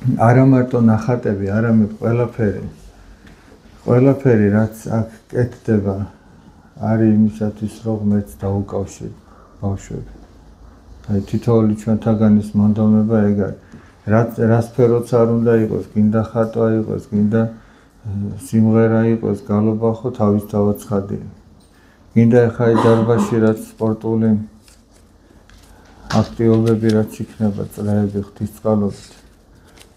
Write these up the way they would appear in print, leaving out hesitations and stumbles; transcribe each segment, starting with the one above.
არა მარტო ნახატები, არამედ ყველაფერი რაც აქ კეთდება არის იმისათვის რომ ღმერთს დაუკავშირო ბავშვები. აი თითოეული ჩვენთაგანის მონდომება ეგ არის. რა სფეროც არ უნდა იყოს, გინდა ხატვა იყოს, გინდა სიმღერა იყოს, გალობა ხო თავისთავად ცხადია. გინდა ახლა დარბაზში რაც სპორტული აქტივობები რაც იქნება, წრეები ღვთისწყალობით.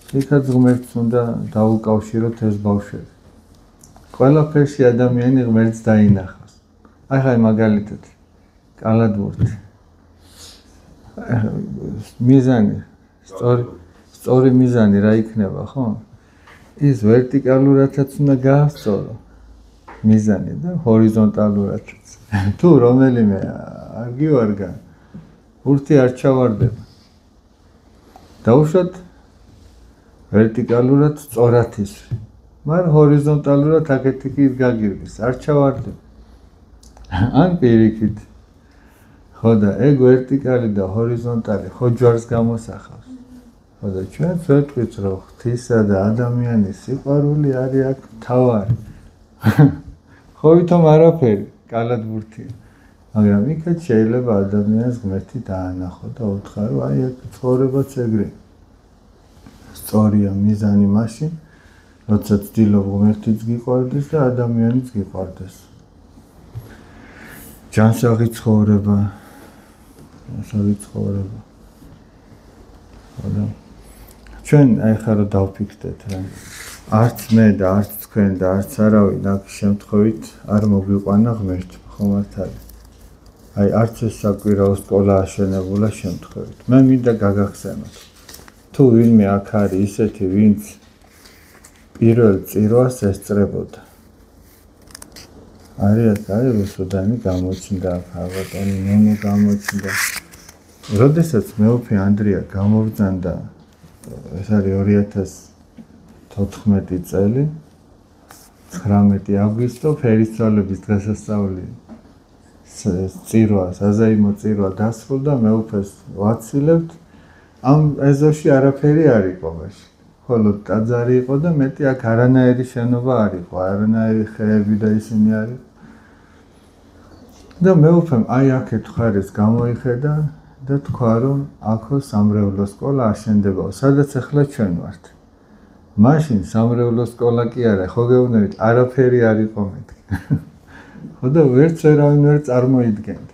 იქაც ღმერთს უნდა დაუკავშიროთ ეს ბავშვები. ყველაფერში ადამიანი ღმერთს დაინახავს. ახლა მაგალითად კალათბურთი. მიზანი, სწორი მიზანი რა იქნება, ხო? ის ვერტიკალურადაც უნდა გაასწორო მიზანი და ჰორიზონტალურადაც. თუ რომელიმე არ გივარგა, ბურთი არ ჩავარდება. დაუშვათ ვერტიკალურად სწორად ისვრი. მაგრამ ჰორიზონტალურად აქეთი კი გაგირგის, არ ჩავარდება. ან პირიქით. ხო და ეგ ვერტიკალი და ჰორიზონტალი ხო ჯვარს გამოსახავს. ხო და ჩვენც ვეთქვით რომ ღვთისა და ადამიანის სიყვარული არის აქ მთავარი. ხო ვითომ არაფერი კალათბურთია. მაგრამ იქაც შეიძლება ადამიანს ღმერთი დაანახო და უთხრა აი ეს ცხოვრებაც ეგრე. სწორია მიზანი მაშინ, როცა ცდილობ ღმერთიც გიყვარდეს და ადამიანიც გიყვარდეს. ჯანსაღი ცხოვრება. ჩვენ აი ხა რომ დავფიქრდეთ რა. არც მე და არც თქვენ და არც არავინ აქ შემთხვევით არ მოგვიყვანა ღმერთი, ხომ არ არის? აი არც ეს საკვირაო სკოლა აშენებულა შემთხვევით. მე მინდა გაგახსენოთ. თუ ვინმე აქ არის ისეთი, ვინც პირველ წირვას ესწრებოდა. არის რუსუდანი გამოჩნდა, ბატონი ნონო გამოჩნდა. როდესაც მეუფე ანდრია გამოვძანდა, ეს არის 2014 წელი, 19 აგვისტო ფერისცვალების დღესასწაული წირვა, საზეიმო წირვა დასრულდა, მეუფეს ვაცილებთ. ამ ეზოში არაფერი არ იყო მაშინ. ხოლო ტაძარი იყო და მეტი აქ არანაირი შენობა არ იყო, არანაირი ხეები და ისინი არ იყო. და მეუფემ აი აქეთ ხარეს გამოიხედა და თქვა რომ აქო სამრევლო სკოლა აშენდებაო, სადაც ახლა ჩვენ ვართ. მაშინ სამრევლო სკოლა კი არა, ხო გეუბნებით, არაფერი არ იყო მეთქი. ხო და ვერც ვერავინ ვერ წარმოიდგენდა.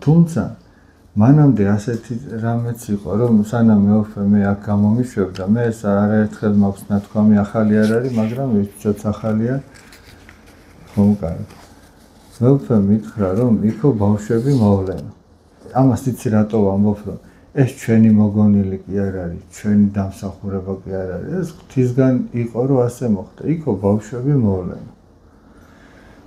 თუმცა მანამდე ასეთი რამეც იყო, რომ სანამ მეუფე მე აქ გამომიშვებდა, მე ეს არაერთხელ მაქვს ნათქვამი, ახალი არ არის, მაგრამ ვისაც ახალია, ხომ კარგი. მეუფე მითხრა, რომ იქო ბავშვები მოვლენა. ამას იცი რატო ვამბობ, რომ ეს ჩვენი მოგონილი კი არ არის, ჩვენი დამსახურება კი არ არის, ეს ღვთისგან იყო, რომ ასე მოხდა, იქო ბავშვები მოვლენა.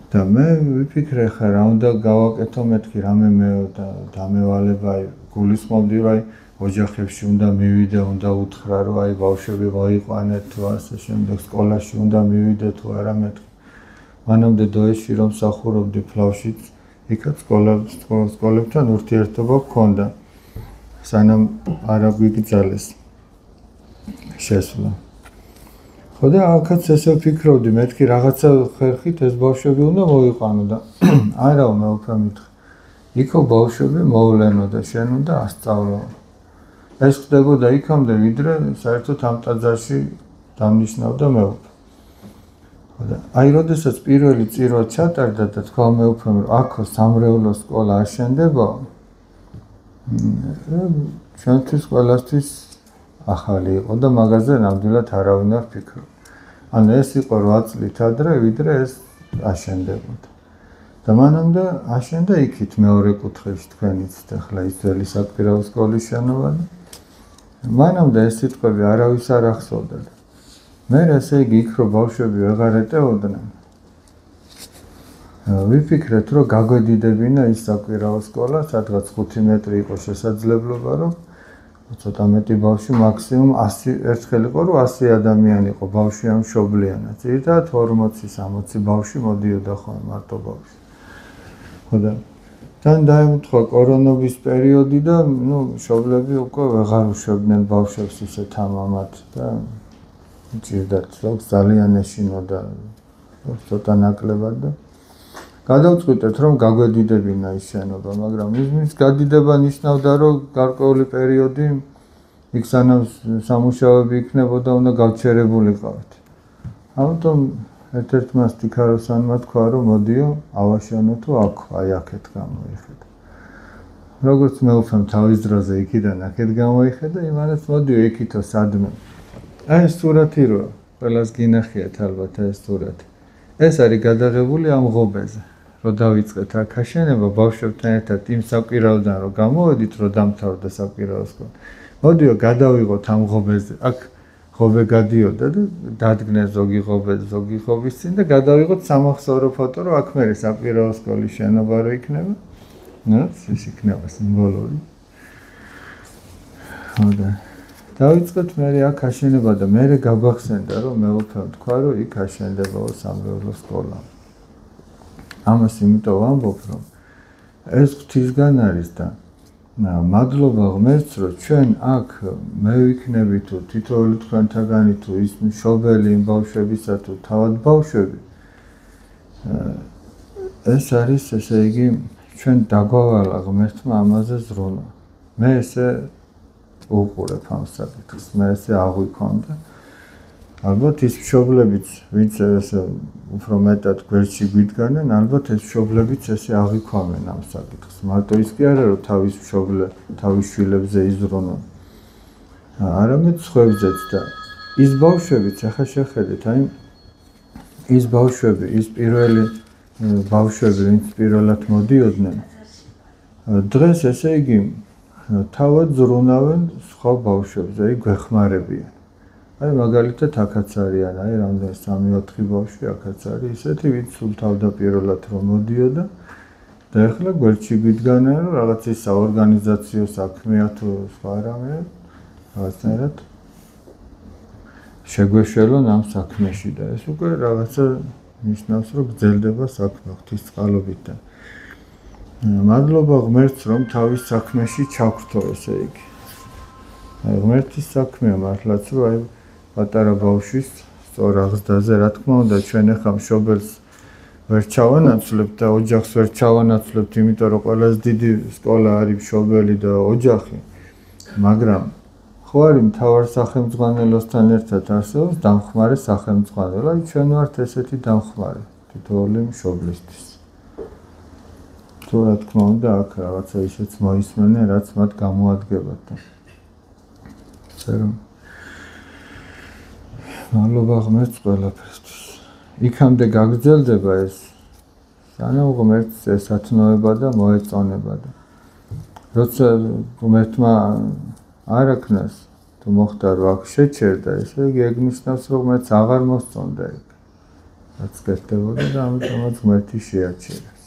და მე ვიფიქრე ხა რა უნდა გავაკეთო მეთქი რამე მე და დამევალება გულისხმობდი რომ აი ოჯახებში უნდა მივიდე, უნდა უთხრა რომ აი ბავშვები მოიყვანეთ თუ ასე შემდეგ სკოლაში უნდა მივიდე თუ არა მეთქი. მანამდე დოეში რომ მსახურობდი ფლავშიც, იქაც სკოლებთან ურთიერთობა ჰქონდა. სანამ არ აგვიგრძალეს შესვლა. ხო და აქაც ესე ვფიქრობდი, მეთქი რაღაცა ხერხით ეს ბავშვები უნდა მოიყვანო და არაო მეუფე მითხრა. იქო ბავშვები მოვლენო და შენ უნდა ასწავლო. ეს ხდებოდა იქამდე, ვიდრე საერთოდ ამ ტაძარში დამნიშნავდა მეუფე. ხო და აი როდესაც პირველი წირვა ჩატარდა და თქვა მეუფემ რომ აქო სამრევლო სკოლა აშენდებაო, ჩვენთვის ყველასთვის ახალი იყო და მაგაზე ნამდვილად არავინ არ ფიქრობდა. ანუ ეს იყო 8 წლით ადრე, ვიდრე ეს აშენდებოდა. და მანამდე აშენდა იქით მეორე კუთხეში, თქვენ იცით ახლა ის ძველი საკვირაო სკოლის შენობა. მანამდე ეს სიტყვები არავის არ ახსოვდა. მე ესე იგი იქ რო ბავშვები ვეღარ ეტეოდნენ. ვიფიქრეთ რომ გაგვედიდებინა ის საკვირაო სკოლა, სადღაც 5 მეტრი იყო შესაძლებლობა, რომ ცოტა მეტი ბავშვი მაქსიმუმ 100 ერთხელ იყო რომ 100 ადამიანი იყო ბავშვი ამ მშობლიანად. ძირითადად 40-60 ბავშვი მოდიოდა ხოლმე მარტო ბავშვი. ხო და თან დაემთხვა კორონობის პერიოდი და მშობლები უკვე ვეღარ უშვებდნენ ბავშვებს ისეთ ამამად და ჭირდათ ზოგს ძალიან ეშინოდა ცოტა ნაკლებად და გადავწყვიტეთ რომ გაგვედიდებინა ის შენობა, მაგრამ ის გადიდება ნიშნავდა რომ გარკვეული პერიოდი იქ სანამ სამუშაოები იქნებოდა უნდა გავჩერებულიყავით. ამიტომ ერთ-ერთმა სტიქაროსანმა თქვა რომ მოდიო ავაშენო თუ აქ აი აქეთ გამოიხედა. როგორც მე ვფრთხილ თავის დროზე იქიდან აქეთ გამოიხედა, იმანაც მოდიო იქითო სადმე. აი ეს სურათი როა, ყველას გინახიათ ალბათ ეს სურათი. ეს არის გადაღებული ამ ღობეზე. რომ დავიწყეთ აქ აშენება ბავშვებთან ერთად იმ საკვირაოდან რომ გამოვედით რომ დამთავრდა საკვირაოს სკოლა. მოდიო გადავიღოთ ამ ღობეზე. აქ ღობე გადიოდა და დადგნეს ზოგი ღობე ზოგი ღობის წინ და გადავიღოთ სამახსოვრო ფოტო რომ აქ მერე საკვირაო სკოლის შენობა რო იქნება. ის იქნება სიმბოლური. ხოდა დავიწყეთ მერე აქ აშენება და მერე გაგვახსენდა რომ მე ვფრთხილ თქვა რომ იქ აშენდებაო სამრევლო სკოლა. ამას იმიტომ ვამბობ რომ ეს ღვთისგან არის და მადლობა ღმერთს რომ ჩვენ აქ მე ვიქნები თუ თითოეული თქვენთაგანი თუ ის მშობელი იმ ბავშვებისა თუ თავად ბავშვები ეს არის ესე იგი ჩვენ დაგვავალა ღმერთმა ამაზე ზრუნვა. მე ესე უყურებ ამ საკითხს, მე ესე აღვიქონდა. ალბათ ის მშობლებიც ვინც ესე უფრო მეტად გვერდში გვიდგანენ, ალბათ ეს მშობლებიც ესე აღიქვამენ ამ საკითხს. მარტო ის კი არა რომ თავის შვილებზე იზრუნონ. არამედ სხვებზეც და ის ბავშვებიც ახლა შეხედეთ, აი ის ბავშვები, ის პირველი ბავშვები, ვინც პირველად მოდიოდნენ, დღეს ესე იგი თავად ზრუნავენ სხვა ბავშვებზე, აი გვეხმარებიან. აი მაგალითად აქაც არიან, აი რამდენი 3-4 ბავშვი აქაც არის, ისეთი ვინც სულ თავდაპირველად რომ მოდიოდა და ახლა გვერდში გვიდგანენ რომ რაღაც ის საორგანიზაციო საქმეა თუ სხვა რამე, რაღაცნაირად შეგვეშველონ ამ საქმეში და ეს უკვე რაღაცა ნიშნავს რომ გრძელდება საქმე ღვთისწყალობით და მადლობა ღმერთს რომ თავის საქმეში ჩაგვრთო ესე იგი. აი ღმერთის საქმეა მართლაც რომ აი პატარა ბავშვის სწორ აღზრდაზე რა თქმა უნდა ჩვენ ახლა მშობელს ვერ ჩავანაცვლებთ და ოჯახს ვერ ჩავანაცვლებთ, იმიტომ რომ ყველაზე დიდი სკოლა არის მშობელი და ოჯახი. მაგრამ ხო არის მთავარ სახელმძღვანელოსთან ერთად არსებობს დამხმარე სახელმძღვანელო, აი ჩვენ ვართ ესეთი დამხმარე თითოეული მშობლისთვის. თუ რა თქმა უნდა აქ რაღაცა ისეც მოისმენენ, რაც მათ გამოადგებათ და რომ მადლობა ღმერთს ყველაფერთვის. იქამდე გაგრძელდება ეს სანამ ღმერთს ესათნოება და მოეწონება და როცა ღმერთმა არ აქნას თუ მოხდა რომ აქ შეჩერდა, ესე იგი ეგ ნიშნავს რომ ღმერთს აღარ მოსწონდა ეგ რაც გეთდებოდა და ამიტომაც ღმერთი შეაჩერეს.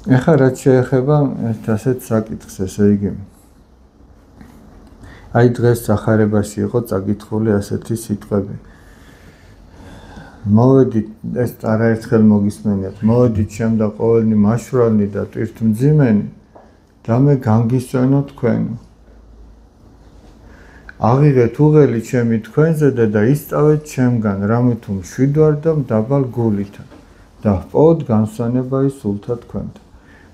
ეხლა რაც შეეხება ერთ ასეთ საკითხს, ესე იგი აი დღეს სახარებაში იყო წაკითხული ასეთი სიტყვები. მოვედით, ეს არაერთხელ მოგისმენიათ, მოვედით შემდა ყოველნი მაშვრალნი და ტვირთმძიმენი და მე განგისვენო თქვენ. აღიღეთ უღელი ჩემი თქვენზე და ისწავეთ ჩემგან, რამე თუ მშვიდვარ და მდაბალ გულითა და ჰპოვოთ განსვენება ის სულთა თქვენთან.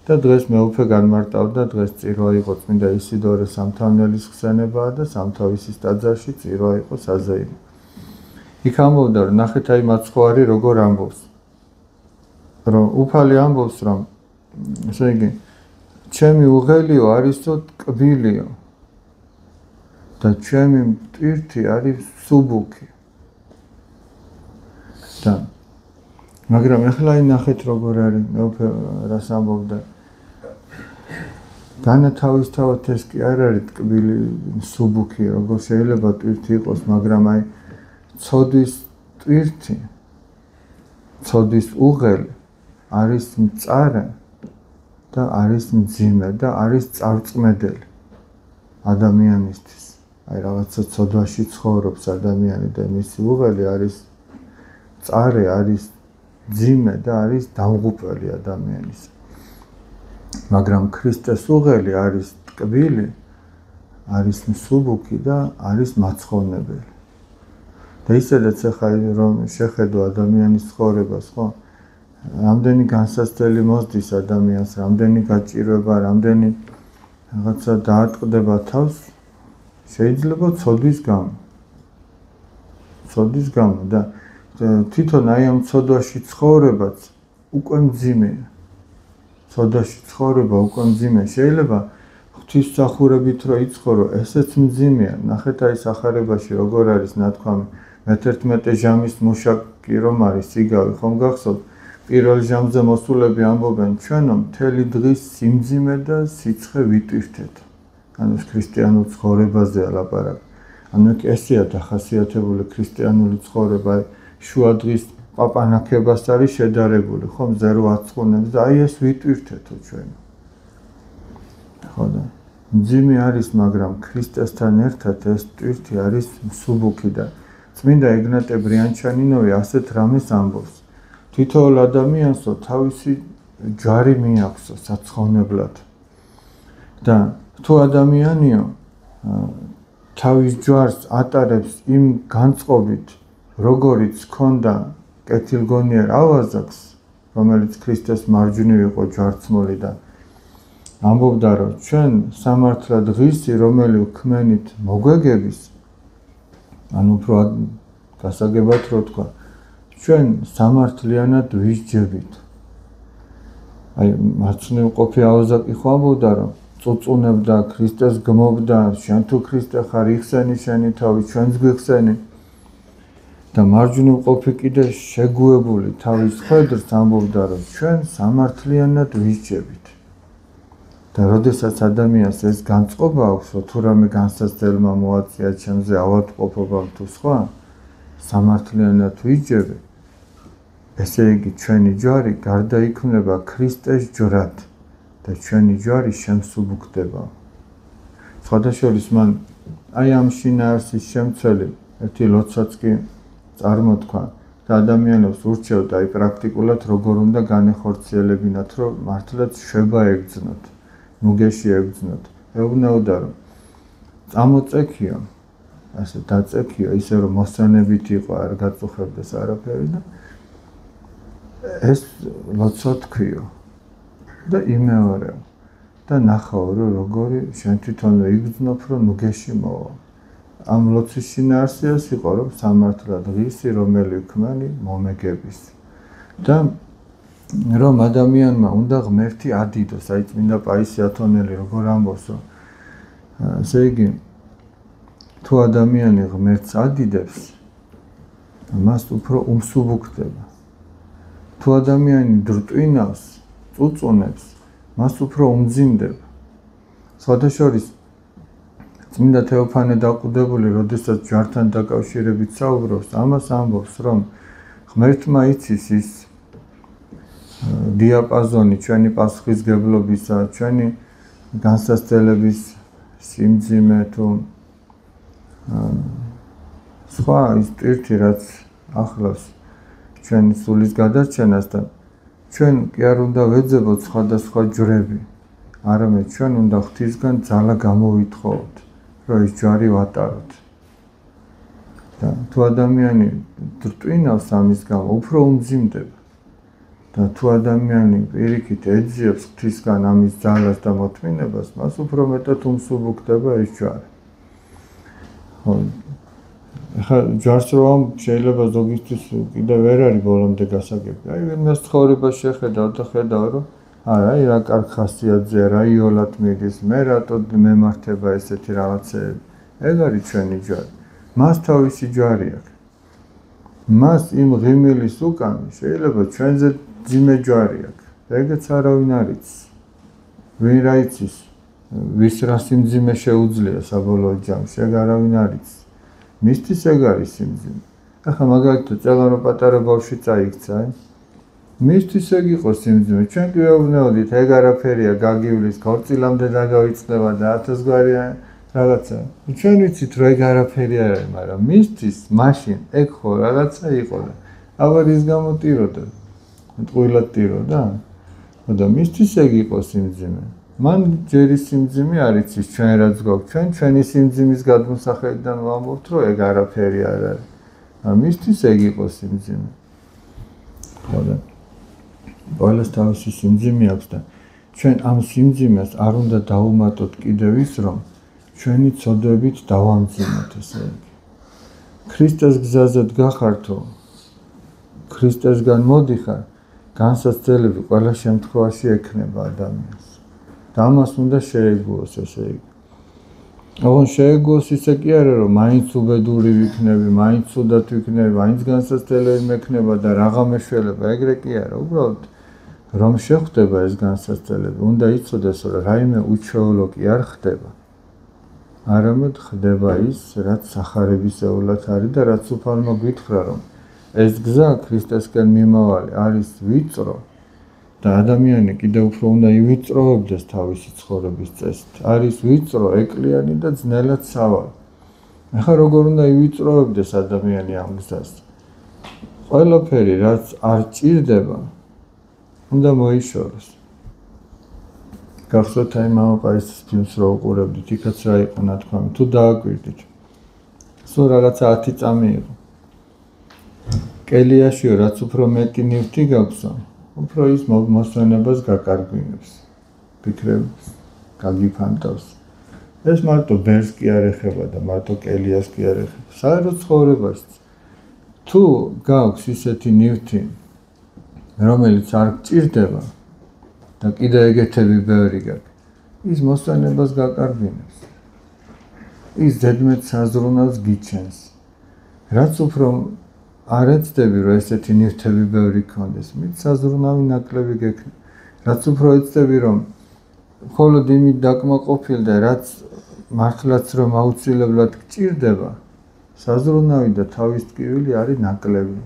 და დღეს მეუფე განმარტავდა, დღეს წირვა იყო წმინდა ისიდორე სამთავნელის ხსენებაა და სამთავისის ტაძარში წირვა იყო საზეიმო. იქ ამბობდა, რომ ნახეთ აი მაცხოვარი როგორ ამბობს. რომ უფალი ამბობს, რომ ესე იგი ჩემი უღელიო არისო ტკბილიო და ჩემი მტვირთი არის სუბუქი. და მაგრამ ეხლა აი ნახეთ როგორ არის მეუფე რას ამბობდა. განათავისთავად ეს კი არ არის ტკბილი სუბუქი, როგორ შეიძლება ტვირთი იყოს, მაგრამ აი ცოდვის ტვირთი, ცოდვის უღელი არის მწარე და არის მძიმე და არის წარწმედელი ადამიანისთვის. აი რაღაცა ცოდვაში ცხოვრობს ადამიანი და მისი უღელი არის მწარე, არის მძიმე და არის დამღუპველი ადამიანის. მაგრამ ქრისტეს უღელი არის ტკბილი, არის მსუბუქი და არის მაცხოვნებელი. და ისედაც ახლა რომ შეხედო ადამიანის ცხოვრებას, ხო? რამდენი განსაცდელი მოსდის ადამიანს, რამდენი გაჭირვება, რამდენი რაღაცა დაატყდება თავს, შეიძლება ცოდვის გამო. ცოდვის გამო და თვითონ აი ამ ცოდვაში ცხოვრებაც უკვე მძიმეა. ცოდვაში ცხოვრება უკვე მძიმეა. შეიძლება ღვთისმსახურებით რო იცხოვრო, ესეც მძიმეა. ნახეთ აი სახარებაში როგორ არის ნათქვამი, მე-11 ჟამის მუშაკი რომ არის იგავი, ხომ გახსოვთ? პირველ ჟამზე მოსულები ამბობენ, ჩვენო მთელი დღის სიმძიმე და სიცხე ვიტვირთეთ. ანუ ქრისტიანულ ცხოვრებაზეა ლაპარაკი. ანუ ესეა დახასიათებული ქრისტიანული ცხოვრება, შუა დღის პაპანაკებას არის შედარებული, ხომ ზერო აწყუნებს და აი ეს ვიტვირთეთო ჩვენ. ხო და მძიმე არის, მაგრამ ქრისტესთან ერთად ეს ტვირთი არის მსუბუქი და წმინდა ეგნატე ბრიანჩანინოვი ასეთ რამეს ამბობს. თითოეულ ადამიანსო თავისი ჯვარი მიაქვსო საცხოვნებლად. და თუ ადამიანიო თავის ჯვარს ატარებს იმ განწყობით, როგორიც ჰქონდა კეთილგონიერ ავაზაკს, რომელიც ქრისტეს მარჯვნივ იყო ჯვარცმული და ამბობდა, რომ ჩვენ სამართლად ღირსი, რომელი ვქმენით მოგვეგების, ანუ უფრო გასაგებად რო თქვა, ჩვენ სამართლიანად ვისჯებით. აი მარცხნივმყოფი ავაზაკი ხო ამბობდა, რომ წუწუნებდა, ქრისტეს გმობდა, შენ თუ ქრისტე ხარ, იხსენი შენი თავი, ჩვენც გვიხსენი. და მარჯვნივმყოფი კიდე შეგუებული თავის ხედრს ამბობდა, რომ ჩვენ სამართლიანად ვისჯებით. და როდესაც ადამიანს ეს განწყობა აქვს, რომ თუ რამე განსაცდელმა მოაწია ჩემზე ავადმყოფობამ თუ სხვა, სამართლიანად ვისჯები, ესე იგი ჩვენი ჯვარი გარდაიქმნება ქრისტეს ჯვრად და ჩვენი ჯვარი შემსუბუქდება. სხვადასხვა მან აი ამ შინაარსის შემცველი ერთი ლოცვაც კი წარმოთქვა და ადამიანებს ურჩევდა აი პრაქტიკულად როგორ უნდა განეხორციელებინათ, რომ მართლაც შვება ეგძნოთ, ნუგეში ეგძნოთ. ეუბნეოდა, რომ წამოწექიო, ასე დაწექიო, ისე რომ მოსვენებით იყო, არ გაწუხებდეს არაფერი და ეს ლოცვა თქვიო და იმეორეო და ნახაო, რომ როგორი შენ თვითონვე იგრძნობ, რომ ნუგეში მოვა. ამ ლოცვის შინაარსიას იყო, რომ სამართლად ღირსი, რომელი ვქმენი მომეგების. და რომ ადამიანმა უნდა ღმერთი ადიდოს, აი წმინდა პაისი ათონელი როგორ ამბობს, რომ ესე იგი თუ ადამიანი ღმერთს ადიდებს, მას უფრო უმსუბუქდება. თუ ადამიანი დრტვინავს, წუწუნებს, მას უფრო უმძიმდება. სხვადასხვა წმინდა თეოფანე დაყუდებული, როდესაც ჯვართან დაკავშირებით საუბრობს, ამას ამბობს, რომ ღმერთმა იცის ის დიაპაზონი ჩვენი პასუხისგებლობისა, ჩვენი განსაცდელების სიმძიმე თუ სხვა ის ტვირთი, რაც ახლავს ჩვენი სულის გადარჩენას და ჩვენ კი არ უნდა ვეძებოთ სხვადასხვა ჯვრები, არამედ ჩვენ უნდა ღვთისგან ძალა გამოვითხოვოთ, რომ ის ჯვარი ვატაროთ. და თუ ადამიანი დრტვინავს ამის გამო, უფრო უმძიმდება. და თუ ადამიანი პირიქით ეძიებს ღვთისგან ამის ძალას და მოთმინებას, მას უფრო მეტად უმსუბუქდება ეს ჯვარი. ხო, ახლა ჯვარს რომ შეიძლება ზოგისთვის კიდე ვერ არის ბოლომდე გასაგები. აი ვინმეს ცხოვრება შეხედავ და ხედავ, რომ არა, აი რა კარგ ხასიათზეა, რა იოლად მიდის, მე რატო მემართება ესეთი რაღაცეები. ეგ არის ჩვენი ჯვარი. მას თავისი ჯვარი აქვს. მას იმ ღიმილის უკან შეიძლება ჩვენზე ძიმე ჯვარი აქვს. ეგეც არავინ არ იცის. ვინ რა იცის, ვის რა სიმძიმე შეუძლია საბოლოო ჯამში, ეგ არავინ არ იცის. მისთვის ეგ არის სიმძიმე. ახლა მაგალითად წელან რომ პატარა ბავშვი წაიქცა, მისთვის ეგ იყო სიმძიმე. ჩვენ კი ვეუბნეოდით, ეგ არაფერია, გაგივლის, ქორწილამდე დაგავიწყდება და 1000 გვარი რაღაცა. ჩვენ ვიცით, რომ ეგ არაფერი არ არის, მაგრამ მისთვის მაშინ ეგ ხო რაღაცა იყო და აბა რის გამო ტიროდა? ტყუილად ტიროდა? და მისთვის ეგ იყო სიმძიმე. მან ჯერი სიმძიმე არ იცის ჩვენ რაც გვაქვს, ჩვენი სიმძიმის გადმოსახედიდან ვამბობთ, რომ ეგ არაფერი არ არის. მისთვის ეგ იყო სიმძიმე. ხოდა ყველას თავისი სიმძიმე აქვს და ჩვენ ამ სიმძიმეს არ უნდა დავუმატოთ კიდევ ის, რომ ჩვენი ცოდვებით დავამძიმოთ ესე იგი. ქრისტეს გზაზე დგახართო, ქრისტესგან მოდიხარ, განსაცდელები ყველა შემთხვევაში ექნება ადამიანს. და ამას უნდა შეეგუოს ესე იგი. ოღონ შეეგუოს ისე კი არა, რომ მაინც უბედური ვიქნები, მაინც ცუდად ვიქნები, მაინც განსაცდელები მექნება და რაღა მეშველება, ეგრე კი არა, უბრალოდ რომ შეხვდება ეს განსაცდელები, უნდა იცოდეს, რომ რაიმე უჩვეულო კი არ ხდება. არამედ ხდება ის, რაც სახარებისეულად არის და რაც უფალმა გითხრა, რომ ეს გზა ქრისტესკენ მიმავალი არის ვიწრო და ადამიანი კიდევ უფრო უნდა ივიწროვებდეს თავისი ცხოვრების წესით. არის ვიწრო, ეკლიანი და ძნელად სავალი. ახლა როგორ უნდა ივიწროვებდეს ადამიანი ამ გზას? ყველაფერი, რაც არ ჭირდება, უნდა მოიშოროს. გახსოვთ აი მამაპაისის ფილმს რო უყურებდით, იქაც რა იყო ნათქვამი, თუ დააკვირდით. სულ რაღაცა 10 წამი იყო. კელიაშიო, რაც უფრო მეტი ნივთი გაქვსო, უფრო ის მოსვენებას გაკარგვინებს. ფიქრებს გაგიფანტავს. ეს მარტო ბერს კი არ ეხება და მარტო კელიას კი არ ეხება. საერთო ცხოვრებაშიც თუ გაქვს ისეთი ნივთი, რომელიც არ გჭირდება და კიდე ეგეთები ბევრი გაქვს, ის მოსვენებას გაკარგვინებს. ის ზედმეტ საზრუნავს გიჩენს. რაც უფრო არ ეცდები, რომ ესეთი ნივთები ბევრი გქონდეს, მით საზრუნავი ნაკლები გექნება. რაც უფრო ეცდები, რომ მხოლოდ იმით დაკმაყოფილდე, რაც მართლაც რომ აუცილებლად გჭირდება, საზრუნავი და თავის ტკივილი არის ნაკლები.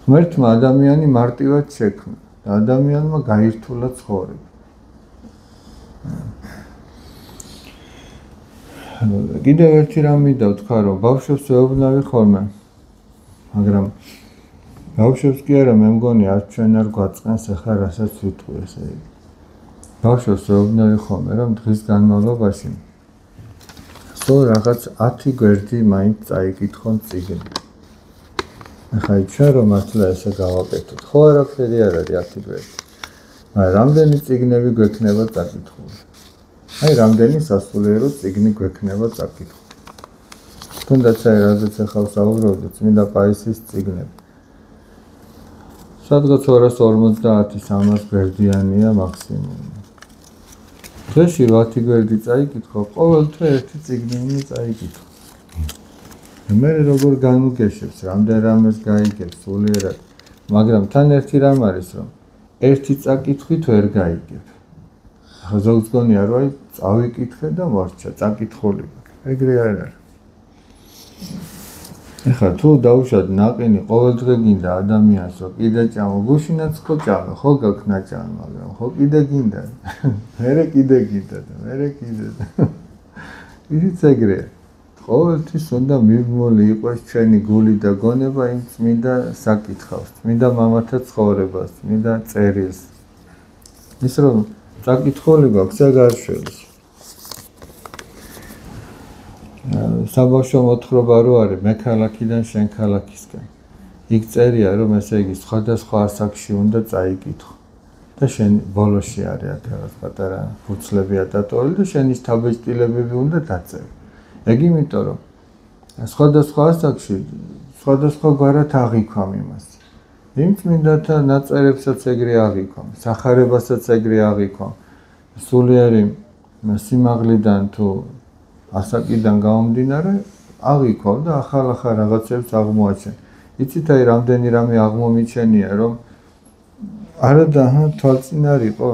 ღმერთმა ადამიანი მარტივად შექმნა და ადამიანმა გაირთულა ცხოვრება. კიდევ ერთი რამ მინდა ვთქვა, რომ ბავშვებს ვეუბნავი ხოლმე, მაგრამ ბავშვებს კი არა, მე მგონი არ ჩვენ არ გვაწყენს ახლა რასაც ვიტყვი ესე იგი. ბავშვებს ვეუბნავი ხოლმე, რომ დღის განმავლობაში სულ რაღაც 10 გვერდი მაინც წაიკითხონ წიგნი. ახლა ჩვენ რომ მართლა ესე გავაკეთოთ, ხო არაფერი არ არის 10 გვერდი. მაგრამ რამდენი წიგნები გვექნება წაკითხული? აი რამდენი სასულიერო წიგნი გვექნება წაკითხული. თუნდაც აი რაზეც ახლა ვსაუბრობთ, წმინდა პაისის წიგნები. სადღაც 250-300 გვერდიანია მაქსიმუმ. დღეში 8 გვერდი წაიკითხო, ყოველ თვე ერთი წიგნი უნდა წაიკითხო. მე როგორ განუგეშებს, რამდენ რამეს გაიგებს სულიერად, მაგრამ თან ერთი რამ არის, რომ ერთი წაკითხვით ვერ გაიგებ. ახლა ზოგს გონია, რომ აი წავიკითხე და მორჩა, წაკითხული. ეგრე არ არის. ახლა თუ დავუშვათ ნაყინი ყოველდღე გინდა ადამიანს, რომ კიდე ჭამო, გუშინაც ხო ჭამე, ხო გაქვს ნაჭამი, მაგრამ ხო კიდე გინდა. მერე კიდე გინდა და მერე კიდე. ისიც ეგრეა. ყოველთვის უნდა მიბმული იყოს ჩვენი გული და გონება იმ წმინდა საკითხავს, წმინდა მამათა ცხოვრებას, წმინდა წერილს. ის რომ საკითხული გვაქვს, ეგ არ შევლის. საბავშვო მოთხრობა რო არის, მე ქალაქიდან შენ ქალაქისკენ. იქ წერია, რომ ესე იგი სხვადასხვა ასაკში უნდა წაიკითხო. და შენ ბოლოში არის აქ რაღაც პატარა ფურცლებია დატოვილი და შენ ის თაბეჭდილებები უნდა დაწერო. ეგ იმიტომ, რომ სხვადასხვა ასაკში სხვადასხვაგვარად აღიქვამ იმას. იმ წმინდათა ნაწერებსაც ეგრე აღიქვამ, სახარებასაც ეგრე აღიქვამ. სულიერი სიმაღლიდან თუ ასაკიდან გამომდინარე აღიქვამ და ახალ-ახალ რაღაცებს აღმოაჩენ. იცით აი რამდენი რამე აღმომიჩენია, რომ არადა თვალწინარ იყო.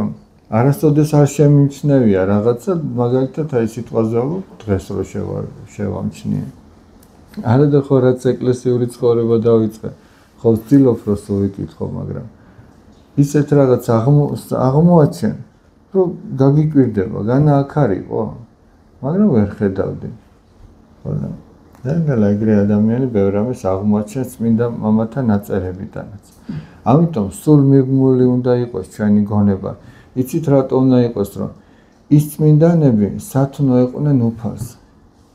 არასოდეს არ შემიმჩნევია რაღაცა, მაგალითად აი სიტყვაზე დღეს რო შევამჩნიე. არადა ხო რაც ეკლესიური ცხოვრება დავიწყე, ხო ვცდილობ რომ სულ ვიკითხო, მაგრამ ისეთ რაღაც აღმოაჩენ, რომ გაგიკვირდება, განა აქ არისო, მაგრამ ვერ ხედავდი. ხოლო და ეგრე ადამიანი ბევრ რამეს აღმოაჩენს წმინდა მამათა ნაწერებიდანაც. ამიტომ სულ მიღმული უნდა იყოს ჩვენი გონება. იცით რატო უნდა იყოს, რომ ის წმინდანები სათნო იყვნენ უფალს.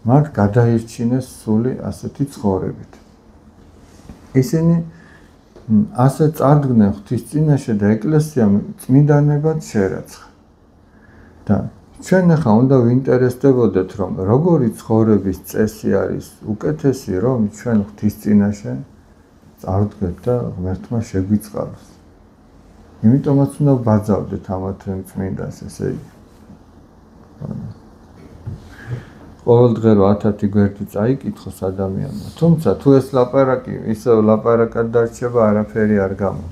მათ გადაირჩინეს სული ასეთი ცხოვრებით. ისინი ასე წარდგნენ ღვთის წინაშე და ეკლესიამ წმინდანებად შერაცხა. და ჩვენ ახლა უნდა ვინტერესდებოდეთ, რომ როგორი ცხოვრების წესი არის უკეთესი, რომ ჩვენ ღვთის წინაშე წარდგეთ და ღმერთმა შეგვიწყალოს. იმიტომაც უნდა ვბაძავდეთ ამათ წმინდას, ესე იგი. ყოველდღე 1000 გვერდი წაიკითხოს ადამიანმა. თუმცა თუ ეს ლაპარაკი ისევ ლაპარაკად დარჩება, არაფერი არ გამო.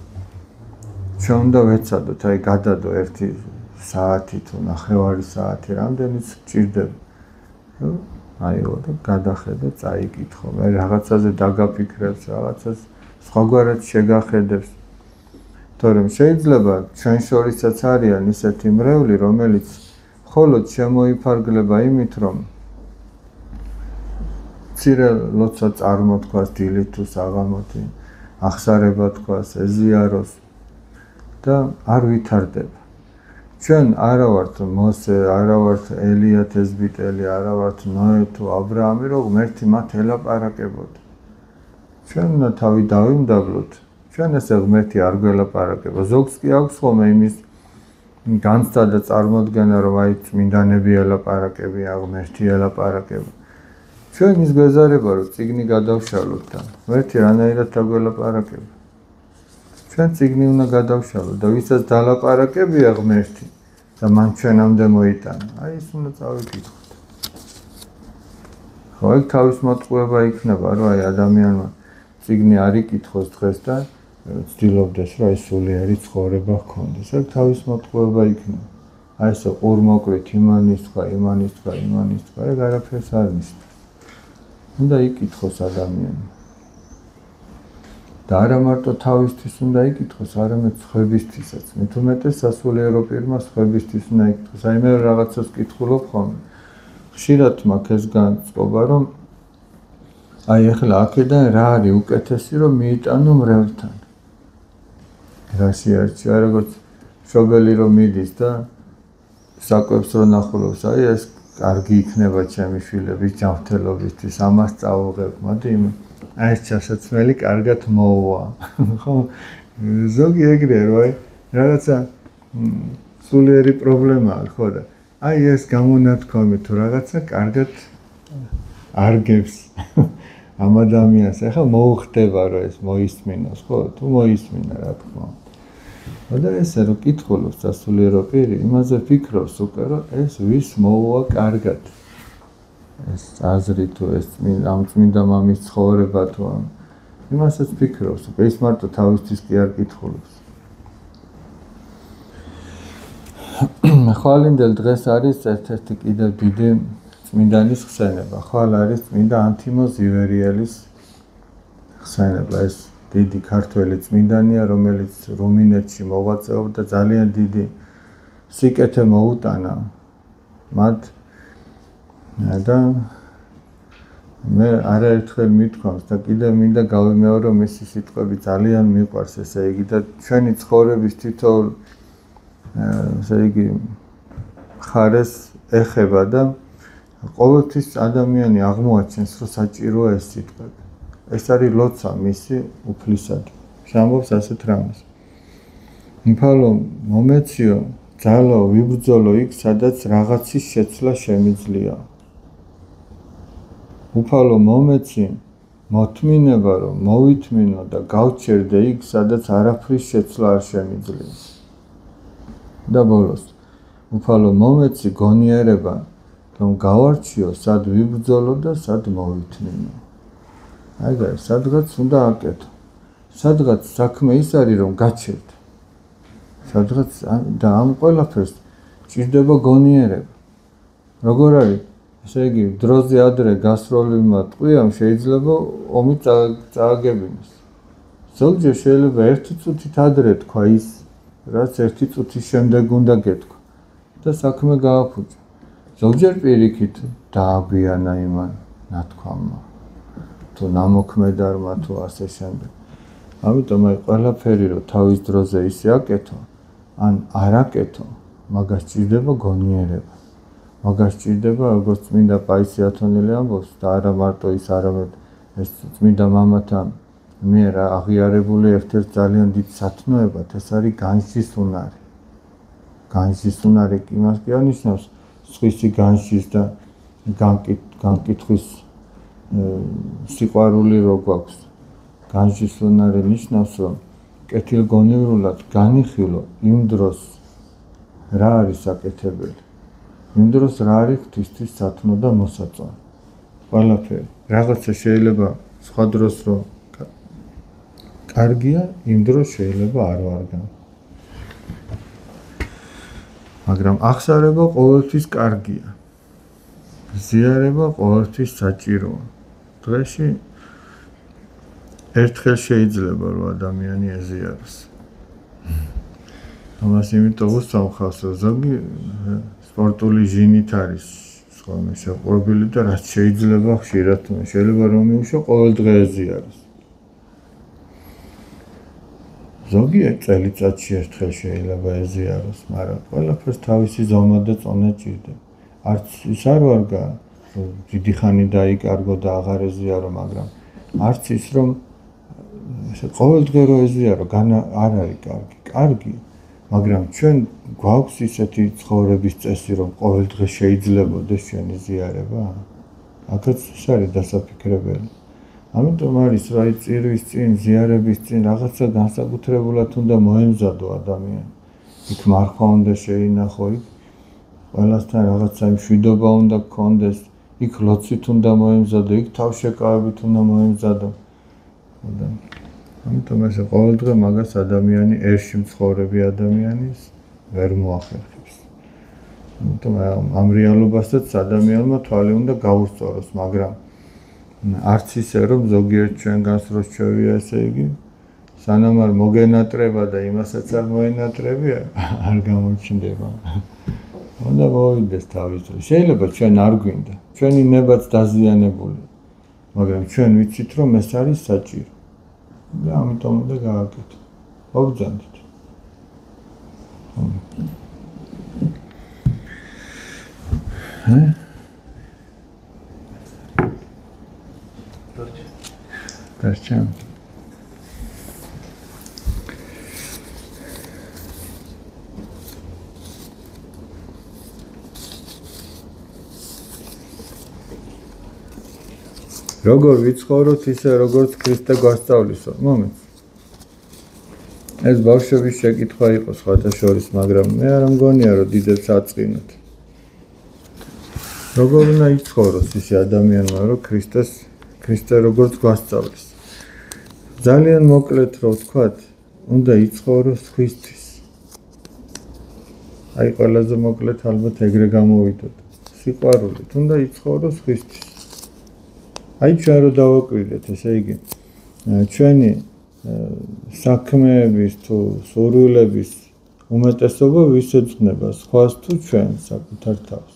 ჩვენ უნდა ვეცადოთ, აი გადადო 1 საათი თუ ნახევარი საათი, რამდენიც გჭირდება. აიო და გადახედე, წაიკითხო. მე რაღაცაზე დაგაფიქრებს, რაღაცას სხვაგვარად შეგახედებს. თორემ შეიძლება ჩვენ შორისაც არიან ისეთი მრევლი, რომელიც მხოლოდ შემოიფარგლება იმით, რომ მცირე ლოცა წარმოთქვას, დილით თუ საღამოთი, ახსარება თქვას, ეზიაროს და არ ვითარდება. ჩვენ არა ვართ მოსე, არა ვართ ელია თესბიტელი, არა ვართ ნოე თუ აბრაამი, რომ ღმერთი მათ ელაპარაკებოდა. ჩვენ უნდა თავი დავიმდაბლოთ. ჩვენ ესე ღმერთი არ გველაპარაკება. ზოგს კი აქვს ხოლმე იმის განცდა და წარმოდგენა, რომ აი წმინდანები ელაპარაკებია, ღმერთი ელაპარაკება. ჩვენ ის გვეზარება, რომ წიგნი გადავშალოთ და ღმერთი რანაირად დაგველაპარაკება. ჩვენ წიგნი უნდა გადავშალოთ და ვისაც დალაპარაკებია ღმერთი და მან ჩვენამდე მოიტანა, აი ის უნდა წავიკითხოთ. ხო, ეგ თავის მოტყუება იქნება, რომ აი ადამიანმა წიგნი არ იკითხოს დღეს და ცდილობდეს, რომ აი სულიერი ცხოვრება ჰქონდეს. ეგ თავის მოტყუება იქნება. აი ესე ყურმოკვით იმანის თქვა, ეგ არაფერს არ ნიშნავს. უნდა იკითხოს ადამიანმა. და არა მარტო თავისთვის უნდა იკითხოს, არამედ სხვებისთვისაც. მით უმეტეს სასულიერო პირმა სხვებისთვის უნდა იკითხოს. აი მე რაღაცას კითხულობ ხოლმე. ხშირად მაქვს ეს განწყობა, რომ აი ახლა აქედან რა არის უკეთესი, რომ მიიტანო მრევლთან. რა შეარჩია, როგორც მშობელი რომ მიდის და საკვებს რო ნახულობს, აი ეს კარგი იქნება ჩემი შვილების ჯანმრთელობისთვის, ამას წავუღებ, მოდი აი ეს ჩასაცმელი კარგად მოვა. ხო, ზოგი ეგრეა, რომ აი რაღაცა სულიერი პრობლემაა, ხო და აი ეს გამონათქვამი თუ რაღაცა კარგად არგებს ამ ადამიანს. ახლა მოუხდება, რომ ეს მოისმინოს, ხო, თუ მოისმინა, რა თქმა უნდა. და ესე რომ კითხულობს სასულიერო პირი, იმაზე ფიქრობს უკვე, რომ ეს ვის მოუვა კარგად. ეს აზრი თუ ეს ამ წმინდა მამის ცხოვრება თუ ამ იმასაც ფიქრობს, უკვე ის მარტო თავისთვის კი არ კითხულობს. ხვალინდელ დღეს არის ერთ-ერთი კიდევ დიდი წმინდანის ხსენება. ხვალ არის წმინდა ანთიმოზ ივერიელის ხსენება. ეს დიდი ქართველი წმინდანია, რომელიც რუმინეთში მოღვაწეობდა, ძალიან დიდი სიკეთე მოუტანა მათ და მე არაერთხელ მithქვამს და კიდევ მინდა გავიმეორო, რომ მისი სიტყვები ძალიან მიყვარს, ესე იგი და ჩვენი ცხოვრების თითოეულ ესე იგი ხარეს ეხება და ყოველთვის ადამიანი აღმოაჩენს, რომ საჭიროა ეს სიტყვები. ეს არის ლოცა მისი უფლისად. შამობს ასეთ რამეს. მფალო მომეციო, ძალო, ვიბრძოლო იქ, სადაც რაღაცის შეცვლა შემიძლია. უფალო მომეცი, მოთმინება, რომ მოვითმინო და გავჩერდე იქ, სადაც არაფრის შეცვლა არ შემიძლია. და ბოლოს, უფალო მომეცი, გონიერება, რომ გავარჩიო, სად ვიბრძოლო და სად მოვითმინო. აი, სადღაც უნდა აკეთო. სადღაც საქმე ის არის, რომ გაჩერდ. სადღაც და ამ ყველაფერს ჭირდება გონიერება. როგორ არის? ესე იგი, დროზე ადრე გასროლილმა ტყვიამ შეიძლება ომი წააგებინოს. ზოგჯერ შეიძლება 1 წუთით ადრე თქვა ის, რაც 1 წუთის შემდეგ უნდა გეთქვა და საქმე გააფუჭა. ზოგჯერ პირიქით დააგვიანა იმან ნათქვამმა. თუ ნამოქმედარმა თუ ასე შემდეგ. ამიტომ აი ყველაფერი რომ თავის დროზე ისე აკეთო, ან არ აკეთო, მაგას ჭირდება გონიერება. მაგას ჭირდება როგორც წმინდა პაისი ათონელი ამბობს და არა მარტო ის, არამედ ეს წმინდა მამათა მიერ აღიარებული ერთ-ერთ ძალიან დიდ სათნოებად, ეს არის განსჯის უნარი. განსჯის უნარი იმას კი ანიშნავს, სხვისი განსჯის და განკითხვის სიყვარული რო გვაქვს. განსჯის უნარი ნიშნავს, რომ კეთილგონივრულად განიხილო იმ დროს რა არის საკეთებელი. იმ დროს რა არის ღვთისთვის სათნო და მოსაწონი. ყველაფერი. რაღაცა შეიძლება სხვა დროს რომ კარგია, იმ დროს შეიძლება არ ვარგან. მაგრამ აღსარება ყოველთვის კარგია. ზიარება ყოველთვის საჭიროა. დღეში ერთხელ შეიძლება რომ ადამიანი ეზიაროს. ამას იმიტომ უსწამხავს, რომ ზოგი სპორტული ჟინით არის ხოლმე შეყვრობილი და რაც შეიძლება ხშირად შეიძლება რომ მიუშო ყოველ დღე ეზიაროს. ზოგი წელიწადში ერთხელ შეიძლება ეზიაროს, მაგრამ ყველაფერს თავისი ზომა და წონა ჭირდება. არც ის არ ვარგა, დიდი ხანი დაიკარგო და აღარ ეზიარო, მაგრამ არც ის რომ ყოველ დღე რო ეზიარო, არ არის კარგი. კარგია, მაგრამ ჩვენ გვაქვს ისეთი ცხოვრების წესი, რომ ყოველ დღე შეიძლებოდეს ჩვენი ზიარება? აქაც ის არის დასაფიქრებელი. ამიტომ არის რა წირვის წინ, ზიარების წინ რაღაცა განსაკუთრებულად უნდა მოემზადო ადამიანი. იქ მარხვა უნდა შეინახო, იქ ყველასთან რაღაცა მშვიდობა უნდა გქონდეს, იქ ლოცვით უნდა მოემზადო, იქ თავშეკავებით უნდა მოემზადო. ამიტომ ესე ყოველ დღე მაგას ადამიანი ერში მცხოვრები ადამიანის ვერ მოახერხებს. ამიტომ ამ რეალობასაც ადამიანმა თვალი უნდა გაუსწოროს, მაგრამ არც ისე რომ ზოგიერთ ჩვენგანს რო შევია, ესე იგი სანამ არ მოგენატრება და იმასაც არ მოენატრებია, არ გამოჩნდება. უნდა მოვიდეს თავის დრო. შეიძლება ჩვენ არ გვინდა, ჩვენი ნებაც დაზიანებული, მაგრამ ჩვენ ვიცით რომ ეს არის საჭირო. და ამიტომ უნდა გააკეთო. მოგძანდით. Darčan. როგორ ვიცხოვროთ ისე როგორც ქრისტე გვასწავლისო. მომენტ. ეს ბავშვების შეკითხვა იყო სხვათა შორის, მაგრამ მე არ მგონია რომ დიდებს აწყინოთ. როგორ უნდა იცხოვროს ისე ადამიანმა, რომ ქრისტე როგორც გვასწავლის. ძალიან მოკლედ რო ვთქვათ, უნდა იცხოვროს ღვთისთვის. აი ყველაზე მოკლედ ალბათ ეგრე გამოვიდოთ. სიყვარულით უნდა იცხოვროს ღვთისთვის. აი ჩვენ რო დავაკვირდეთ, ესე იგი ჩვენი საქმეების თუ სურვილების უმეტესობა ვის ეძღვნება, სხვას თუ ჩვენ საკუთარ თავს.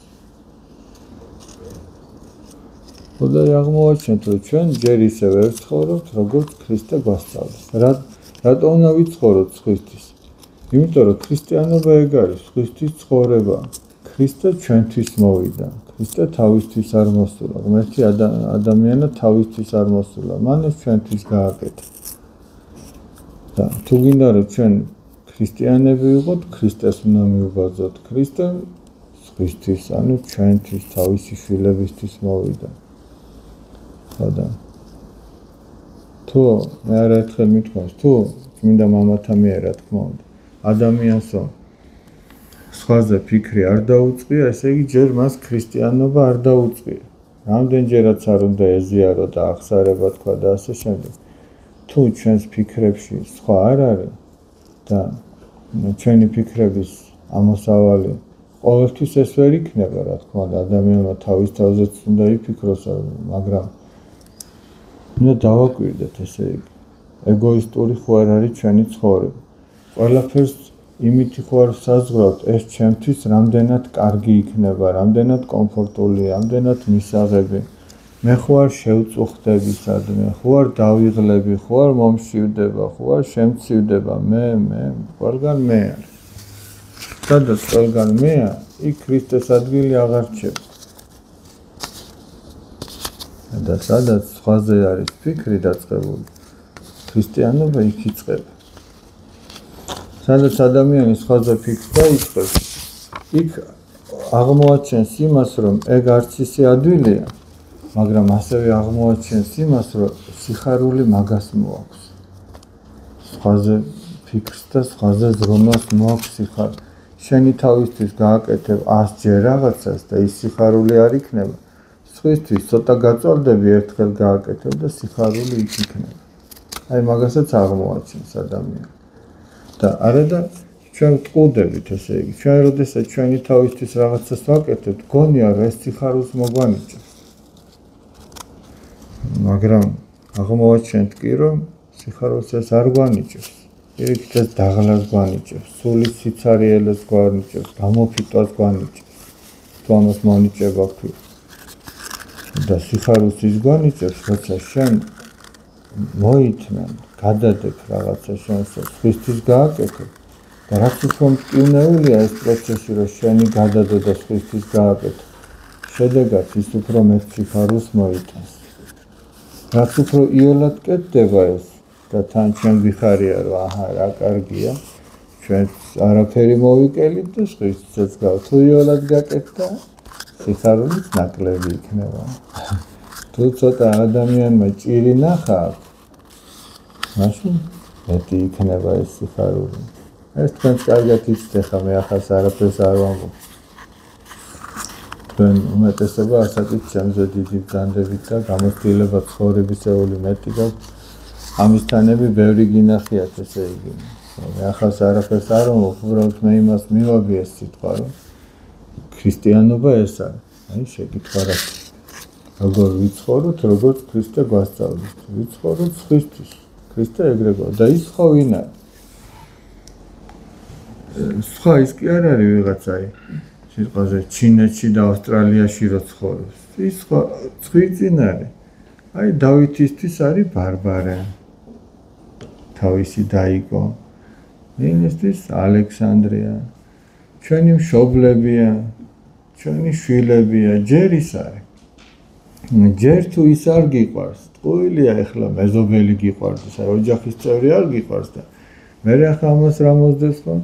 და აღმოვაჩინეთ, რომ ჩვენ ჯერ ისე ვერ ვცხოვრობთ, როგორც ქრისტე გვასწავლის. რატო უნდა ვიცხოვროთ ღვთისთვის? იმიტომ რომ ქრისტიანობა ეგ არის, ღვთის ცხოვრება. ქრისტე ჩვენთვის მოვიდა. ქრისტე თავისთვის არ მოსულა. ღმერთი ადამიანა თავისთვის არ მოსულა. მან ეს ჩვენთვის გააკეთა. და თუ გინდა რომ ჩვენ ქრისტიანები ვიყოთ, ქრისტეს უნდა მივბაძოთ. ქრისტე ღვთისთვის, ანუ ჩვენთვის, თავისი შვილებისთვის მოვიდა. და თუ მე არაერთხელ მithქვამს, თუ წმინდა მამათა მიერ რა თქმა უნდა, ადამიანსო სხვაზე ფიქრი არ დაუწყია, ესე იგი ჯერ მას ქრისტიანობა არ დაუწყია. რამდენჯერაც არ უნდა ეზიარო და აღსარება თქვა და ასე შემდეგ. თუ ჩვენს ფიქრებში სხვა არ არის და ჩვენი ფიქრების ამოსავალი ყოველთვის ეს ვერ იქნება, რა თქმა უნდა, ადამიანმა თავის თავზეც უნდა იფიქროს, მაგრამ უნდა დავაკვირდეთ, ესე იგი. ეგოისტური ხო არ არის ჩვენი ცხოვრება. ყველაფერს იმითი ხო არ საზღვრავთ, ეს ჩემთვის რამდენად კარგი იქნება, რამდენად კომფორტულია, რამდენად მისაღები. მე ხო არ შევწუხდები სადმე, ხო არ დავიღლები, ხო არ მომშივდება, ხო არ შემცივდება, მე ყველგან მე არის. სადაც ყველგან მეა, იქ ქრისტეს ადგილი აღარ რჩება. და სადაც სხვაზე არის ფიქრი დაწყებული, ქრისტიანობა იქ იწყება. სადაც ადამიანი სხვაზე ფიქრს დაიწყებს, იქ აღმოაჩენს იმას, რომ ეგ არც ისე ადვილია, მაგრამ ასევე აღმოაჩენს იმას, რომ სიხარული მაგას მოაქვს. სხვაზე ფიქრს და სხვაზე ზრუნვას მოაქვს სიხარული. შენი თავისთვის გააკეთებ 100 ჯერ რაღაცას და ის სიხარული არ იქნება. სხვისთვის ცოტა გაწვალდები ერთხელ გააკეთებ და სიხარული იქ იქნება. აი მაგასაც აღმოაჩენს ადამიანი. და არა და ჩვენ ვტყუდებით, ესე იგი, ჩვენ როდესაც ჩვენი თავისთვის რაღაცას ვაკეთებთ, გონია რომ ეს სიხარულს მოგვანიჭებს. მაგრამ აღმოაჩენთ კი რომ სიხარულს ეს არ გვანიჭებს. პირიქით ეს დაღლას გვანიჭებს, სულის სიცარიელეს გვანიჭებს, გამოფიტვას გვანიჭებს. თუ ამას მონიჭება ქვია. და სიხარულს ის გვანიჭებს, როცა შენ მოითმენ, გადადებ რაღაცა შენს სხვისთვის გააკეთებ. და რაც უფრო მტკივნეულია ეს პროცესი, რომ შენი გადადო და სხვისთვის გააკეთო. შედეგად ის უფრო მეტ სიხარულს მოიტანს. რაც უფრო იოლად კეთდება ეს და თან ჩვენ ვიხარია რომ აჰა რა კარგია, ჩვენ არაფერი მოვიკელით და სხვისთვისაც თუ იოლად გაკეთდა, სიხარულიც ნაკლები იქნება. თუ ცოტა ადამიანმა ჭირი ნახა აქვს, მაშინ მეტი იქნება ეს სიხარული. ეს თქვენს კარგად იცით, ხა მე ახალს არაფერს არ ვამბობ. თქვენ უმეტესობა ასაკით ჩემზე დიდი ბრძანდებით და გამოცდილება ცხოვრებისეული მეტი გაქვს. ამისთანები ბევრი გინახიათ, ესე იგი. მე ახალს არაფერს არ ვამბობ, უბრალოდ მე იმას მივაბი ეს სიტყვა, რომ ქრისტიანობა ეს არის. აი შეკითხვა რა. როგორ ვიცხოვროთ, როგორც ქრისტე გვასწავლებს. ვიცხოვროთ სხვისთვის. ქრისტე ეგრე გვაქვს და ის ხო ვინ არის? სხვა ის კი არ არის ვიღაცაი. სიტყვაზე ჩინეთში და ავსტრალიაში რო ცხოვრობს. ის სხვა წინ არის. აი დავითისთვის არის ბარბარე. თავისი დაიგო. ინესთვის ალექსანდრია. ჩვენი მშობლებია, ჩვენი შვილებია, ჯერ ის არის. ჯერ თუ ის არ გიყვარს, ტყუილია ეხლა მეზობელი გიყვარდეს, აი ოჯახის წევრი არ გიყვარს და მე ახლა ამას რა მოსდევს ხო?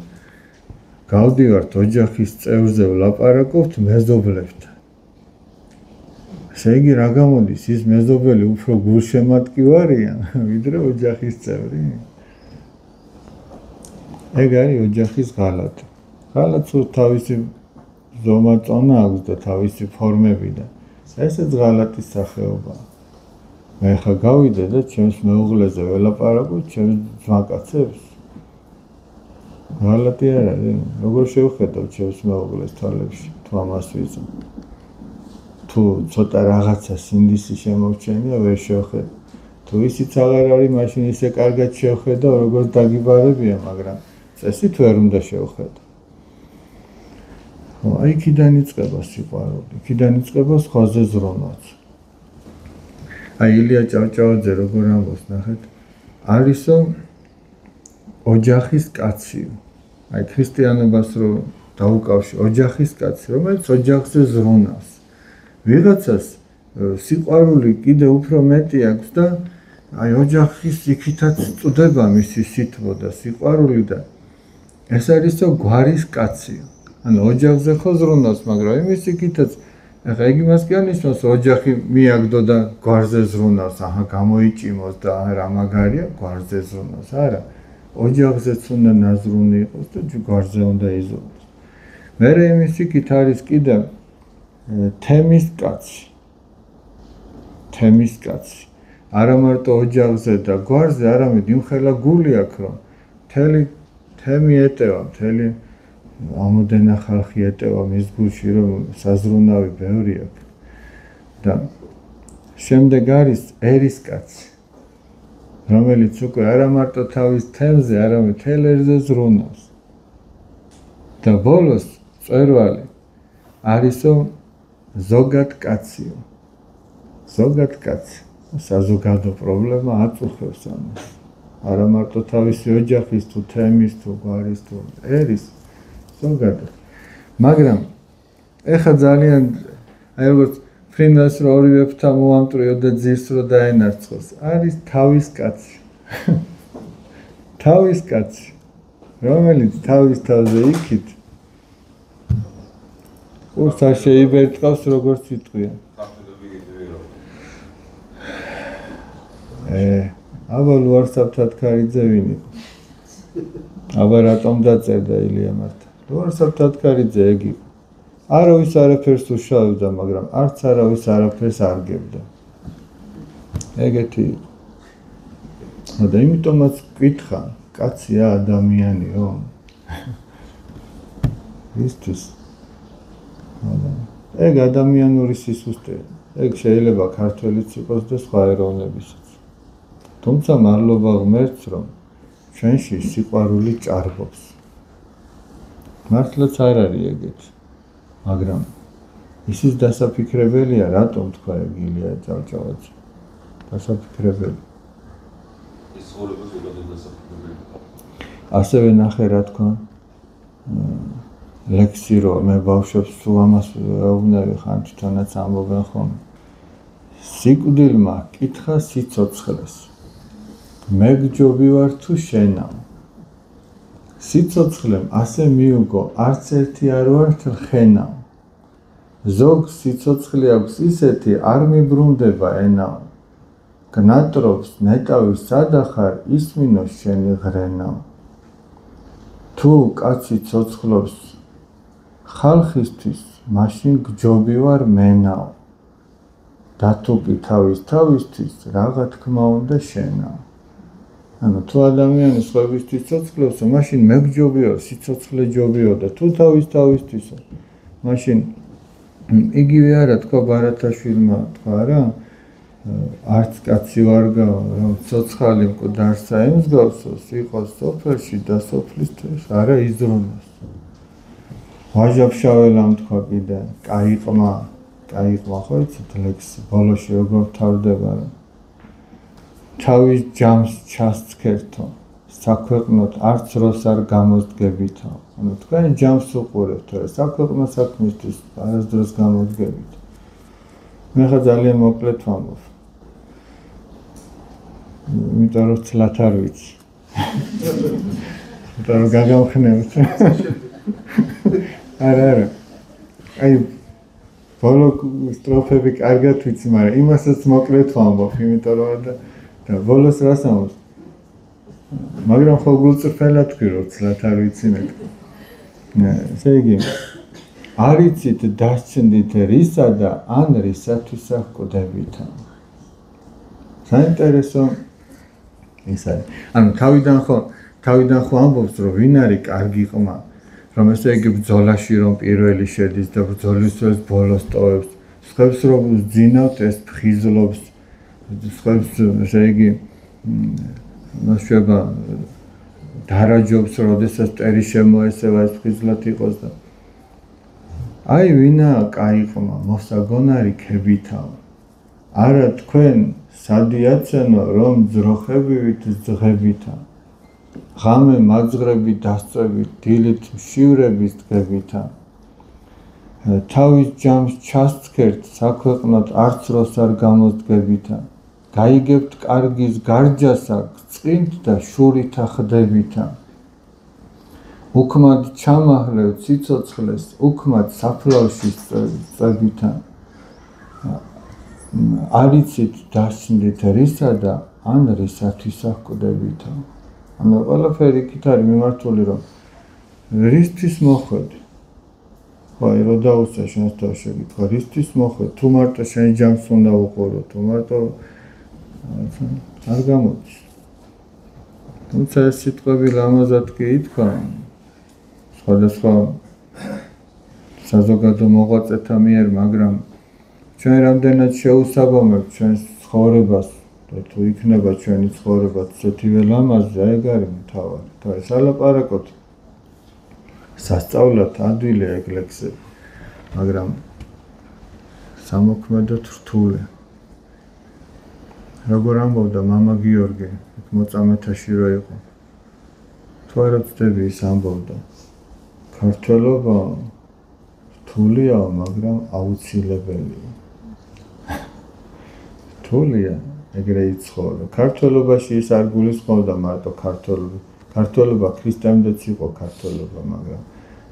გავდივართ ოჯახის წევრზე ვლაპარაკობთ მეზობლებთან. ესე იგი რა გამოდის, ის მეზობელი უფრო გულშემატკივარია, ვიდრე ოჯახის წევრი? ეგ არის ოჯახის ღალატი. ღალატს თავისი ზომა წონა აქვს და თავისი ფორმები და ესეც ღალატის სახეობაა. მე ხა გავიდე და ჩემს მეუღლეზე ველაპარაკობ, ჩემს ძმაკაცებს. ღალატი არ არის, როგორ შევხედავ ჩემს მეუღლეს თვალებში, თუ ამას ვიზამ. თუ ცოტა რაღაცა სინდისი შემოვჩენია, ვერ შევხედავ. თუ ისიც აღარ არის, მაშინ ისე კარგად შევხედავ, როგორც დაგიბარებია, მაგრამ წესით ვერ უნდა შევხედავ. აი იქიდან იწყება სიყვარული, იქიდან იწყება სხვაზე ზრუნვაც. აი ილია ჭავჭავაძე როგორ ამბობს, ნახეთ, არისო ოჯახის კაციო. აი ქრისტიანობას რო დაუკავშირ, ოჯახის კაცი, რომელიც ოჯახზე ზრუნავს. ვიღაცას სიყვარული კიდე უფრო მეტი აქვს და აი ოჯახის იქითაც წდება მისი სითბო და სიყვარული და ეს არისო გვარის კაციო. ანუ ოჯახზე ხო ზრუნავს, მაგრამ იმის იქითაც ახლა იგი მას კი ანიშნავს, ოჯახი მიაგდო და გვარზე ზრუნავს, აჰა გამოიჭიმოს და რა მაგარია, გვარზე ზრუნავს, არა. ოჯახზეც უნდა ნაზრუნი იყოს და გვარზე უნდა იზრუნოს. მერე იმის იქით არის კიდე თემის კაცი. თემის კაცი. არა მარტო ოჯახზე და გვარზე, არამედ იმხელა გული აქვს, რომ მთელი თემი ეტევა, მთელი ამოდენა ხალხი ეტევა მის გულში, რომ საზრუნავი ბევრი აქვს. და შემდეგ არის ერისკაცი, რომელიც უკვე არა მარტო თავის თემზე, არამედ მთელ ერზე ზრუნავს. და ბოლოს მწვერვალი არისო ზოგად კაციო. ზოგად კაცი საზოგადო პრობლემა აწუხებს ამას. არა მარტო თავისი ოჯახის თუ თემის თუ გვარის თუ ერის ზოგადად. მაგრამ ეხა ძალიან აი როგორც ფრინველს რო ორივე ფრთა მოამტრიო და ძირს რო დაენარცხოს, არის თავის კაცი. თავის კაცი, რომელიც თავის თავზე იქით ყურს არ შეიბერტყავს როგორც სიტყვია. აბა ლუარსაბ თათქარიძე ვინ იყო? აბა რატომ დაწერდა ილია მართა? ლუარსაბ თათქარიძე ეგ იყო. არავის არაფერს უშავებდა, მაგრამ არც არავის არაფერს არ გებდა. ეგეთი იყო. და იმიტომაც ვკითხა, კაცია ადამიანიო? ისთვის. ეგ ადამიანური სისუსტეა. ეგ შეიძლება ქართველიც იყოს და სხვა ეროვნებისაც. თუმცა მადლობა ღმერთს, რომ ჩვენში სიყვარული ჭარბობს. მართლაც არ არის ეგეთი. მაგრამ ისიც დასაფიქრებელია, რატომ თქვა ეგ ილია ჭავჭავაძე? დასაფიქრებელი. ეს ხოლმე ზოგადად დასაფიქრებელი. ასევე ნახე რა თქვა ლექსი რომ მე ბავშვებს თუ ამას ვეუბნები ხან თვითონაც ამბობენ ხოლმე. სიკვდილმა კითხა სიცოცხლეს. მე გჯობი ვარ თუ შენამ. სიცოცხლემ ასე მიუგო, არც ერთი არ ვართ ხენამ. ზოგ სიცოცხლე აქვს ისეთი, არ მიბრუნდება ენამ. გნატრობს ნეტავის სადახარ, ისმინოს შენი ღრენამ. თუ კაცი ცოცხლობს ხალხისთვის, მაშინ გჯობი ვარ მენაო. და თუ კი თავისთვის, რაღა თქმა უნდა შენაო. ანუ თუ ადამიანი სხვებისთვის ცოცხლობს, მაშინ მე გჯობიო, სიცოცხლე ჯობიო და თუ თავისთვისო, მაშინ იგივე არა თქვა ბარათაშვილმა, თქვა რა, არც კაცი ვარ გავა, რომ ცოცხალი მკვდარსა ემსგავსოს, იყოს სოფელში და სოფლისთვის არა იზრუნოს. ვაჟა-ფშაველამ თქვა კიდე, კაიყმა ხო იცით ლექსი, ბოლოში როგორ თავდება, რომ თავის ჯამს ჩასცქერთო, საქვეყნოთ არც როს არ გამოსდგებითო. ანუ თქვენ ჯამს უყურებთ, რა საქვეყნო საქმისთვის არასდროს გამოდგებით. მე ხა ძალიან მოკლედ ვამბობ. იმიტომ რომ ცლად არ ვიცი. იმიტომ რომ გაგავხნევთ. არა. აი ბოლო სტროფები კარგად ვიცი, მაგრამ იმასაც მოკლედ ვამბობ, იმიტომ რომ და ბოლოს რას ამბობ? მაგრამ ხო გულწრფელად თქვი, რომ ცლად არ ვიცინეთ. ესე იგი, არ იცით დასცინდით რისა და ან რისათვის აკუდებით. საინტერესო ის არის. ანუ თავიდან ხო ამბობს, რომ ვინ არის კარგი ყმა, რომ ესე იგი ბრძოლაში რომ პირველი შედის და ბრძოლის დროს ბოლოს ტოვებს, სხვებს რომ ძინავთ, ეს ფხიზლობს, სხვებს ესე იგი ნაშება დარაჯობს, როდესაც ტერი შემოესევა, ეს ფხიზლად იყოს და აი ვინაა კაი ყმა, მოსაგონარი ქებითავ. არა თქვენ სადიაცენო რომ ძროხებივით ძღებითა. ღამე მაძღრები დასწვებით, დილით მშივრების დგებითა. თავის ჯამს ჩასცქერთ, საქვეყნოთ არც როს არ გამოსდგებითა. გაიგებთ კარგის გარჯასა, გწყინთ და შურითა ხდებითა. უქმად ჩამაჰლევთ სიცოცხლეს, უქმად საფლავში წვებითა. არ იცით დასცინდით რისა და ან რისათვის აკუდებითა. ანუ ყველაფერი იქით არის მიმართული, რომ რისთვის მოხვედი. ხო, აი რო დაუსვა შენს თავში გითხრა, რისთვის მოხვედი? თუ მარტო შენ ჯამს უნდა უყურო, თუ მარტო არ გამოდის. თუმცა ეს სიტყვები ლამაზად კი ითქვა სხვადასხვა საზოგადო მოღვაწეთა მიერ, მაგრამ ჩვენ რამდენად შეუსაბამებთ ჩვენს ცხოვრებას და თუ იქნება ჩვენი ცხოვრება ცეთივე ლამაზი, ეგ არის მთავარი. და ეს ალაპარაკოთ სასწაულად ადვილი ეგ ლექსები, მაგრამ სამოქმედოდ რთული. როგორ ამბობდა მამა გიორგი, მოწამეთაში რო იყო. თუ არ ვწდები ის ამბობდა. ქართველობა რთულია, მაგრამ აუცილებელია. რთულია, ეგრე იცხოვრო. ქართველობაში ის არ გულისხმობდა მარტო ქართველობა ქრისტემდეც იყო ქართველობა, მაგრამ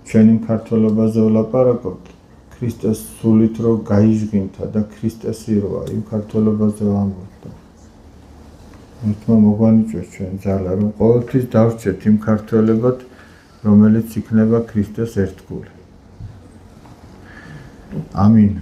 ჩვენ იმ ქართველობაზე ვლაპარაკობთ, ქრისტეს სულით რო გაიჟღინთა და ქრისტეს ირვა, იმ ქართველობაზე ვამბობთ. მართლა მოგვანიჭოს ჩვენ ძალა, რომ ყოველთვის დავრჩეთ იმ ქართველებად, რომელიც იქნება ქრისტეს ერთგული. ამინ.